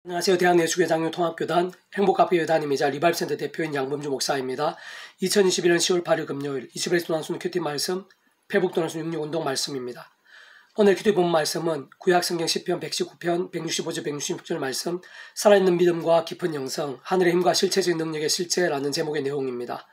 안녕하세요. 대한예수교장로 통합교단 행복카페 여단임이자 리바입센터 대표인 양범주 목사입니다. 2021년 10월 8일 금요일 21일 도난순 큐티 말씀 페북도난순 66운동 말씀입니다. 오늘 큐티 본 말씀은 구약성경 10편 119편 165절 166절 말씀 살아있는 믿음과 깊은 영성 하늘의 힘과 실체적인 능력의 실제라는 제목의 내용입니다.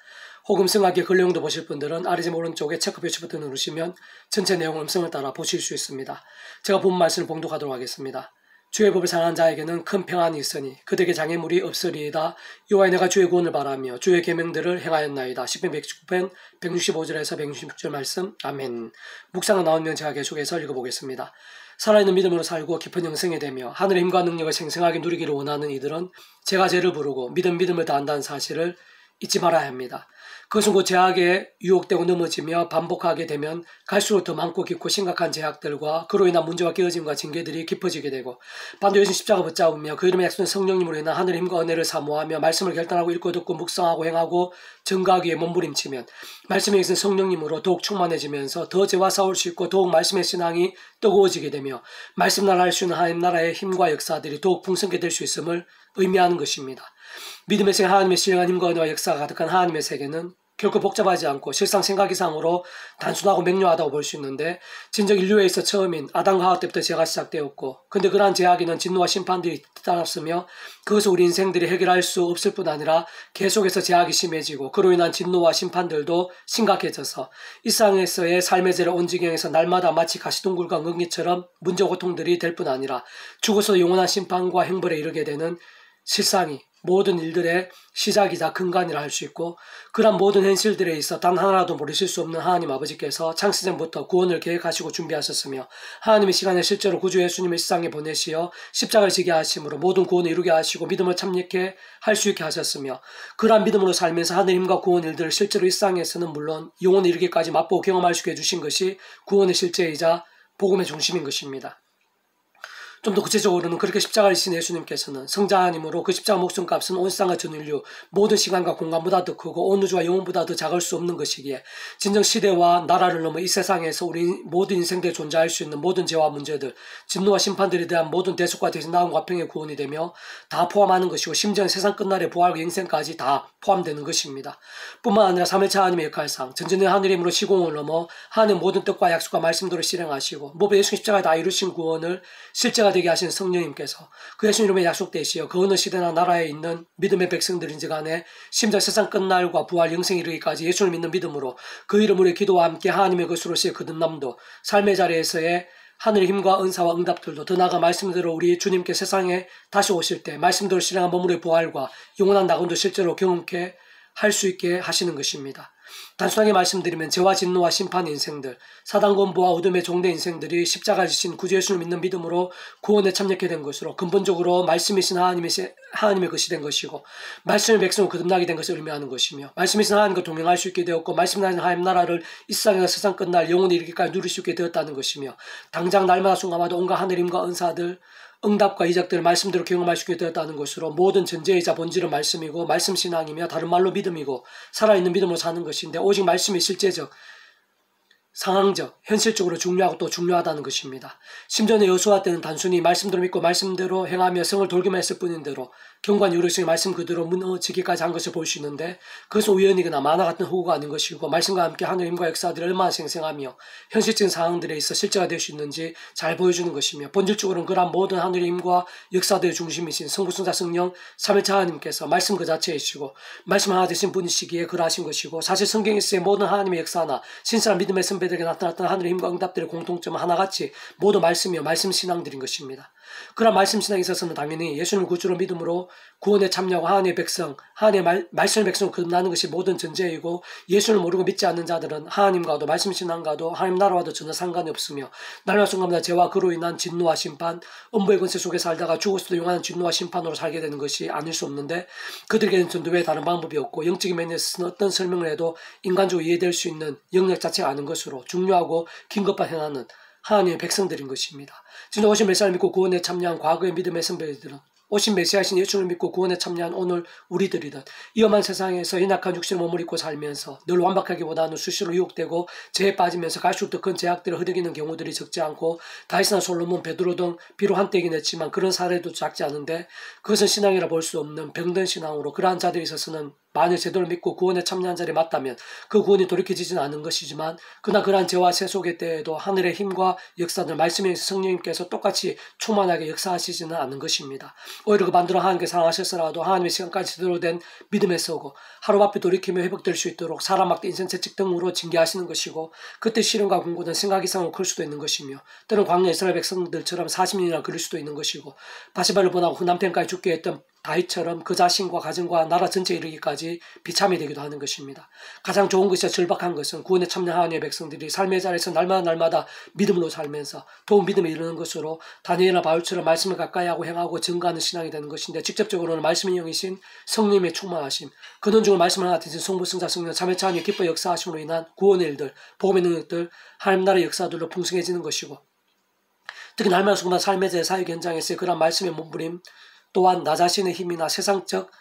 혹은 성악의 글 내용도 보실 분들은 아래 점 오른쪽에 체크 표시 버튼 누르시면 전체 내용 음성을 따라 보실 수 있습니다. 제가 본 말씀을 봉독하도록 하겠습니다. 주의 법을 사랑하는 자에게는 큰 평안이 있으니 그들에게 장애물이 없으리이다. 여호와의 내가 주의 구원을 바라며 주의 계명들을 행하였나이다. 10편 119편 165절에서 166절 말씀. 아멘. 묵상은 나오면 제가 계속해서 읽어보겠습니다. 살아있는 믿음으로 살고 깊은 영성이 되며 하늘의 힘과 능력을 생생하게 누리기를 원하는 이들은 제가 죄를 부르고 믿음을 다한다는 사실을 잊지 말아야 합니다. 그것은 곧 제약에 유혹되고 넘어지며 반복하게 되면 갈수록 더 많고 깊고 심각한 제약들과 그로 인한 문제와 깨어짐과 징계들이 깊어지게 되고 반도 예수 십자가 붙잡으며 그 이름의 약속된 성령님으로 인한 하늘의 힘과 은혜를 사모하며 말씀을 결단하고 읽고 듣고 묵상하고 행하고 증거하기 위해 몸부림치면 말씀에 있는 성령님으로 더욱 충만해지면서 더 죄와 싸울 수 있고 더욱 말씀의 신앙이 뜨거워지게 되며 말씀 나라 할 수 있는 하나님 나라의 힘과 역사들이 더욱 풍성하게 될 수 있음을 의미하는 것입니다. 믿음의 세계 하나님의 신령한 힘과 은혜와 역사가 가득한 하나님의 세계는 결코 복잡하지 않고 실상 생각 이상으로 단순하고 명료하다고 볼 수 있는데 진정 인류에 있어 처음인 아담과 하와 때부터 죄가 시작되었고 근데 그러한 죄악에는 진노와 심판들이 따랐으며 그것을 우리 인생들이 해결할 수 없을 뿐 아니라 계속해서 죄악이 심해지고 그로 인한 진노와 심판들도 심각해져서 일상에서의 삶의 죄를 온 지경에서 날마다 마치 가시동굴과 응기처럼 문제와 고통들이 될 뿐 아니라 죽어서 영원한 심판과 형벌에 이르게 되는 실상이 모든 일들의 시작이자 근간이라 할 수 있고 그런 모든 현실들에 있어 단 하나라도 모르실 수 없는 하나님 아버지께서 창세전부터 구원을 계획하시고 준비하셨으며 하나님의 시간에 실제로 구주 예수님을 세상에 보내시어 십자가를 지게 하심으로 모든 구원을 이루게 하시고 믿음을 참여케 할 수 있게 하셨으며 그러한 믿음으로 살면서 하늘의 힘과 구원 일들을 실제로 일상에서는 물론 영혼에 이르기까지 맛보고 경험할 수 있게 해주신 것이 구원의 실제이자 복음의 중심인 것입니다. 좀 더 구체적으로는 그렇게 십자가를 지신 예수님께서는 성자 하나님으로 그 십자가 목숨값은 온 세상과 전 인류 모든 시간과 공간보다 더 크고 온 우주와 영혼보다 더 작을 수 없는 것이기에 진정 시대와 나라를 넘어 이 세상에서 우리 모든 인생들에 존재할 수 있는 모든 죄와 문제들 진노와 심판들에 대한 모든 대속과 대신 나음과 화평의 구원이 되며 다 포함하는 것이고 심지어는 세상 끝날의 부활과 영생까지 다 포함되는 것입니다. 뿐만 아니라 3일차 하나님의 역할상 전전의 하늘의 힘으로 시공을 넘어 하나님의 모든 뜻과 약속과 말씀대로 실행하시고 모두 예수 십자가에 다 이루신 구원을 실제가 되게 하신 성령님께서 그 예수 이름의 약속되시어 그 어느 시대나 나라에 있는 믿음의 백성들인지 간에 심지어 세상 끝날과 부활 영생에 이르기까지 예수를 믿는 믿음으로 그 이름으로 기도와 함께 하나님의 것으로서의 거듭남도 삶의 자리에서의 하늘의 힘과 은사와 응답들도 더 나아가 말씀대로 우리 주님께 세상에 다시 오실 때 말씀대로 실행한 몸물의 부활과 영원한 낙원도 실제로 경험케 할 수 있게 하시는 것입니다. 단순하게 말씀드리면 죄와 진노와 심판의 인생들, 사단권부와 어둠의 종된 인생들이 십자가 지신 구주 예수를 믿는 믿음으로 구원에 참여하게 된 것으로 근본적으로 말씀이신 하나님의 것이 된 것이고 말씀의 백성으로 거듭나게 된 것을 의미하는 것이며 말씀이신 하나님과 동행할 수 있게 되었고 말씀이신 하나님 나라를 이 세상에서 세상 끝날 영원히 이르기까지 누릴 수 있게 되었다는 것이며 당장 날마다 순간마다 온갖 하늘의 힘과 은사들 응답과 이적들을 말씀대로 경험할 수 있게 되었다는 것으로 모든 전제이자 본질은 말씀이고 말씀 신앙이며 다른 말로 믿음이고 살아있는 믿음으로 사는 것인데 오직 말씀이 실제적, 상황적, 현실적으로 중요하고 또 중요하다는 것입니다. 심지어는 여호수아 때는 단순히 말씀대로 믿고 말씀대로 행하며 성을 돌기만 했을 뿐인데로 경관 유력성의 말씀 그대로 무너지기까지 한 것을 볼 수 있는데 그것은 우연이거나 만화 같은 허구가 아닌 것이고 말씀과 함께 하늘의 힘과 역사들이 얼마나 생생하며 현실적인 상황들에 있어 실제가 될 수 있는지 잘 보여주는 것이며 본질적으로는 그러한 모든 하늘의 힘과 역사들의 중심이신 성부 성자 성령 삼일차 하나님께서 말씀 그 자체이시고 말씀 하나 되신 분이시기에 그러하신 것이고 사실 성경에서의 모든 하나님의 역사나 신실한 믿음의 선배들에게 나타났던 하늘의 힘과 응답들의 공통점은 하나같이 모두 말씀이요 말씀 신앙들인 것입니다. 그런 말씀 신앙에 있어서는 당연히 예수님을 구주로 믿음으로 구원에 참여하고 하나님의 백성, 하나님의 말씀의 백성을 거듭나는 것이 모든 전제이고 예수를 모르고 믿지 않는 자들은 하나님과도 말씀 신앙과도 하나님 나라와도 전혀 상관이 없으며 날마다 순간마다 죄와 그로 인한 진노와 심판, 음부의 권세 속에 살다가 죽어서도 영원한 진노와 심판으로 살게 되는 것이 아닐 수 없는데 그들에게는 전도에 다른 방법이 없고 영적인 면에서는 어떤 설명을 해도 인간적으로 이해될 수 있는 영역 자체가 아닌 것으로 중요하고 긴급한 행하는 하나님의 백성들인 것입니다. 진짜 오신 메시아를 믿고 구원에 참여한 과거의 믿음의 선배들은 오신 메시아신 예수를 믿고 구원에 참여한 오늘 우리들이든 이 험한 세상에서 연약한 육신을 머무르고 살면서 늘 완벽하기보다는 수시로 유혹되고 죄에 빠지면서 갈수록 더 큰 제약들을 흐리기는 경우들이 적지 않고 다윗이나 솔로몬, 베드로 등 비록 한때이긴 했지만 그런 사례도 작지 않은데 그것은 신앙이라 볼 수 없는 병든 신앙으로 그러한 자들이 있어서는 만일 제도를 믿고 구원에 참여한 자리에 맞다면 그 구원이 돌이켜지지는 않은 것이지만 그러나 그러한 죄와 세속의 때에도 하늘의 힘과 역사들 말씀의 성령님께서 똑같이 충만하게 역사하시지는 않은 것입니다. 오히려 그 반대로 하나님께 사랑하셨으라도 하나님의 시간까지 제대로 된 믿음에 서고 하루바삐 돌이키며 회복될 수 있도록 사람 막대 인생 채찍 등으로 징계하시는 것이고 그때 시련과 공고는 생각 이상으로 클 수도 있는 것이며 때는 광야 이스라엘 백성들처럼 40년이나 걸릴 수도 있는 것이고 바시바를 보내고 그 남편까지 죽게 했던 다윗처럼 그 자신과 가정과 나라 전체에 이르기까지 비참이 되기도 하는 것입니다. 가장 좋은 것이자 절박한 것은 구원에 참여한 하나님의 백성들이 삶의 자리에서 날마다 믿음으로 살면서 도움 믿음에 이르는 것으로 다니엘이나 바울처럼 말씀을 가까이 하고 행하고 증거하는 신앙이 되는 것인데 직접적으로는 말씀의 영이신 성령님의 충만하심, 근원적으로 말씀을 하나 되신 성부, 성자, 성령, 참여차 하나님의 기뻐 역사하심으로 인한 구원의 일들, 복음의 능력들, 하나님 나라의 역사들로 풍성해지는 것이고 특히 날마다 순간 삶의 제 사역 현장에서의 그런 말씀의 몸부림 또한 나 자신의 힘이나 세상적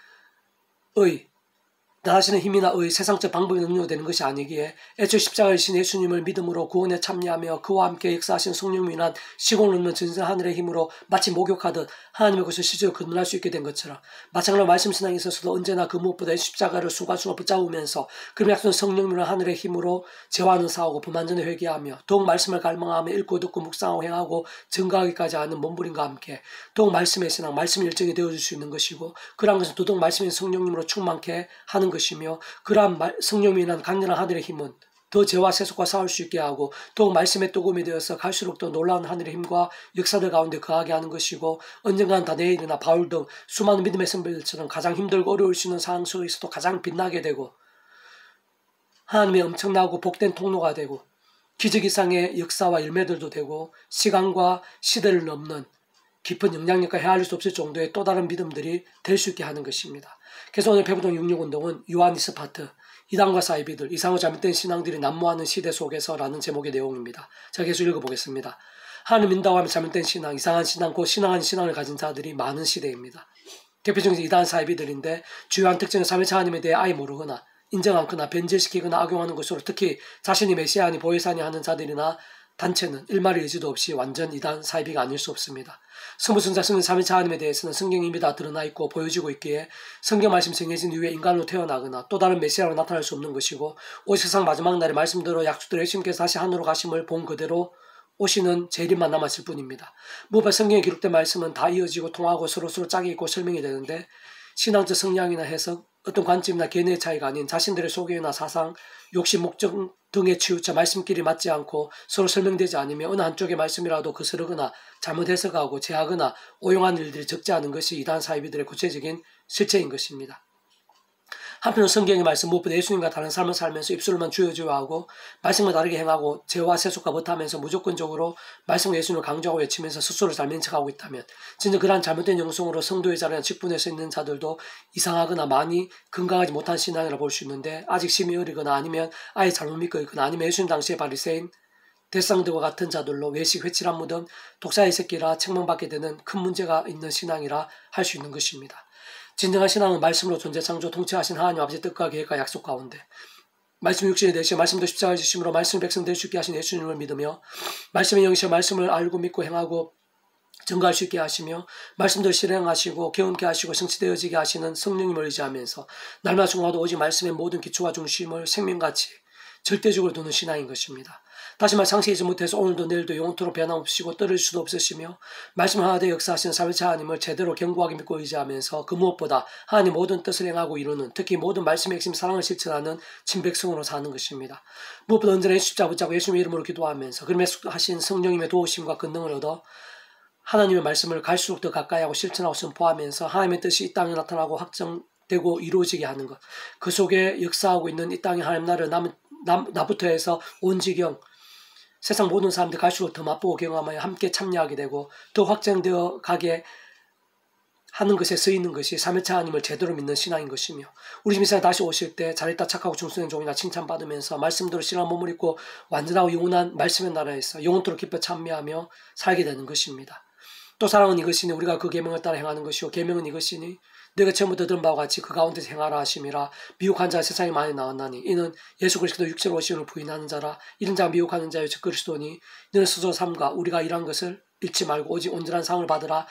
세상적 방법이 능력되는 것이 아니기에 애초에 십자가에 신 예수님을 믿음으로 구원에 참여하며 그와 함께 역사하신 성령으로 인한 시공을 넘는 전생 하늘의 힘으로 마치 목욕하듯 하나님의 것을 실제로 거듭날 수 있게 된 것처럼 마찬가지로 말씀 신앙에 있어서도 언제나 그 무엇보다 십자가를 순간순간 붙잡으면서 그럼 약속은 성령으로 하늘의 힘으로 죄와는 싸우고 불만전에 회개하며 더욱 말씀을 갈망하며 읽고 듣고 묵상하고 행하고 증거하기까지 하는 몸부림과 함께 더욱 말씀의 신앙, 말씀의 일정이 되어줄 수 있는 것이고 그러한 것은 더더욱 말씀의 성령님으로 충만케 하는 것이며 그러한 성령이 인한 강렬한 하늘의 힘은 더 죄와 세속과 싸울 수 있게 하고 더욱 말씀의 뜨거움이 되어서 갈수록 더 놀라운 하늘의 힘과 역사들 가운데 거하게 하는 것이고 언젠가는 다니엘이나 바울 등 수많은 믿음의 선배들처럼 가장 힘들고 어려울 수 있는 상황 속에서도 가장 빛나게 되고 하나님의 엄청나고 복된 통로가 되고 기적 이상의 역사와 열매들도 되고 시간과 시대를 넘는 깊은 영향력과 헤아릴 수 없을 정도의 또 다른 믿음들이 될 수 있게 하는 것입니다. 그래서 오늘 배부동 66운동은 요한 이스파트, 이단과 사이비들, 이상하고 잘못된 신앙들이 난무하는 시대 속에서라는 제목의 내용입니다. 제가 계속 읽어보겠습니다. 하나님 믿는다고 하면 잘못된 신앙, 이상한 신앙, 곧 신앙 아닌 신앙을 가진 자들이 많은 시대입니다. 대표적인 이단 사이비들인데 주요한 특징은 삼위일체 하나님에 대해 아예 모르거나 인정 않거나 변질시키거나 악용하는 것으로 특히 자신이 메시아니 보혜사니 하는 자들이나 단체는 일말의 의지도 없이 완전 이단 사이비가 아닐 수 없습니다. 성부, 성자, 성령, 삼위일체 하나님에 대해서는 성경이 이미 다 드러나 있고 보여지고 있기에 성경 말씀이 정해진 이후에 인간으로 태어나거나 또 다른 메시아로 나타날 수 없는 것이고 오직 세상 마지막 날에 말씀대로 약속대로 예수님께서 다시 하늘로 가심을 본 그대로 오시는 재림만 남았을 뿐입니다. 무엇보다 성경에 기록된 말씀은 다 이어지고 통하고 서로서로 짝이 있고 설명이 되는데 신앙적 성향이나 해석, 어떤 관점이나 견해의 차이가 아닌 자신들의 소견이나 사상, 욕심, 목적 등에 치우쳐 말씀끼리 맞지 않고 서로 설명되지 않으며 어느 한쪽의 말씀이라도 거스르거나 잘못 해석하고 제하거나 오용한 일들이 적지 않은 것이 이단 사이비들의 구체적인 실체인 것입니다. 한편으로 성경의 말씀 무엇보다 예수님과 다른 삶을 살면서 입술로만 주여주여하고 말씀과 다르게 행하고 죄와 세속과 버타면서 무조건적으로 말씀과 예수님을 강조하고 외치면서 스스로를 잘 면책하고 있다면 진짜 그러한 잘못된 영성으로 성도의 자리나 직분에서 있는 자들도 이상하거나 많이 건강하지 못한 신앙이라 볼 수 있는데 아직 심히 어리거나 아니면 아예 잘못 믿고 있거나 아니면 예수님 당시의 바리새인 대상들과 같은 자들로 외식, 회칠한 무덤, 독사의 새끼라 책망받게 되는 큰 문제가 있는 신앙이라 할 수 있는 것입니다. 진정한 신앙은 말씀으로 존재 창조 통치하신 하나님 아버지의 뜻과 계획과 약속 가운데 말씀 육신이 되시어 말씀도 십자가의 지심으로 말씀의 백성 될 수 있게 하신 예수님을 믿으며 말씀의 영이시여 말씀을 알고 믿고 행하고 증거할 수 있게 하시며 말씀대로 실행하시고 개운케 하시고 성취되어지게 하시는 성령님을 의지하면서 날마다 중화도 오직 말씀의 모든 기초와 중심을 생명같이 절대적으로 두는 신앙인 것입니다. 다시 말 상세히지 못해서 오늘도 내일도 영원토록 변함없이고 떨어질 수도 없으시며 말씀을 하나되 역사하시는 삼위일체 하나님을 제대로 견고하게 믿고 의지하면서 그 무엇보다 하나님 모든 뜻을 행하고 이루는 특히 모든 말씀의 핵심 사랑을 실천하는 친백성으로 사는 것입니다. 무엇보다 언제나 십자가 붙잡고 예수님의 이름으로 기도하면서 그럼에 하신 성령님의 도우심과 권능을 얻어 하나님의 말씀을 갈수록 더 가까이 하고 실천하고 선포하면서 하나님의 뜻이 이 땅에 나타나고 확정되고 이루어지게 하는 것. 그 속에 역사하고 있는 이 땅의 하나님 나라를 나부터 해서 온 지경 세상 모든 사람들 갈수록 더 맛보고 경험하여 함께 참여하게 되고 더 확장되어 가게 하는 것에 쓰이는 것이 삼위일체 하나님을 제대로 믿는 신앙인 것이며 우리 집 이사에 다시 오실 때 잘했다 착하고 충성된 종이나 칭찬받으면서 말씀대로 신앙 몸을 입고 완전하고 영원한 말씀의 나라에서 영원토록 기뻐 참여하며 살게 되는 것입니다. 또 사랑은 이것이니 우리가 그 계명을 따라 행하는 것이요 계명은 이것이니 너희가 처음부터 들은 바와 같이 그 가운데서 행하라 하심이라. 미혹한 자가 세상에 많이 나왔나니 이는 예수 그리스도 육체로 오심을 부인하는 자라. 이런 자가 미혹하는 자요 즉 그리스도니 너는 스스로 삶과 우리가 일한 것을 잃지 말고 오직 온전한 상을 받으라.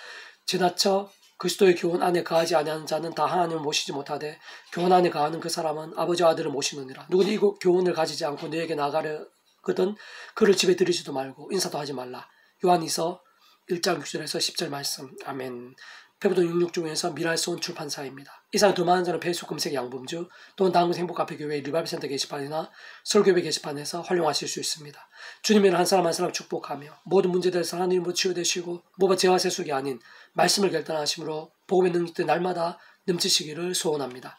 지나쳐 그리스도의 교훈 안에 거하지 아니하는 자는 다 하나님을 모시지 못하되 교훈 안에 거하는 그 사람은 아버지와 아들을 모시느니라. 누구든지 이 교훈을 가지지 않고 너에게 나가려거든 그를 집에 들이지도 말고 인사도 하지 말라. 요한이서 1장 6절에서 10절 말씀. 아멘. 페북돈 66 중에서 미랄소원 출판사입니다. 이상 더 많은 자는 페이스북 검색 양범주 또는 다음은 행복카페교회 리바이브센터 게시판이나 설교회 게시판에서 활용하실 수 있습니다. 주님은 한 사람 한 사람 축복하며 모든 문제들에서 하나님으로 치유되시고 뭐가 죄와 세속이 아닌 말씀을 결단하심으로 복음의 능력들 날마다 넘치시기를 소원합니다.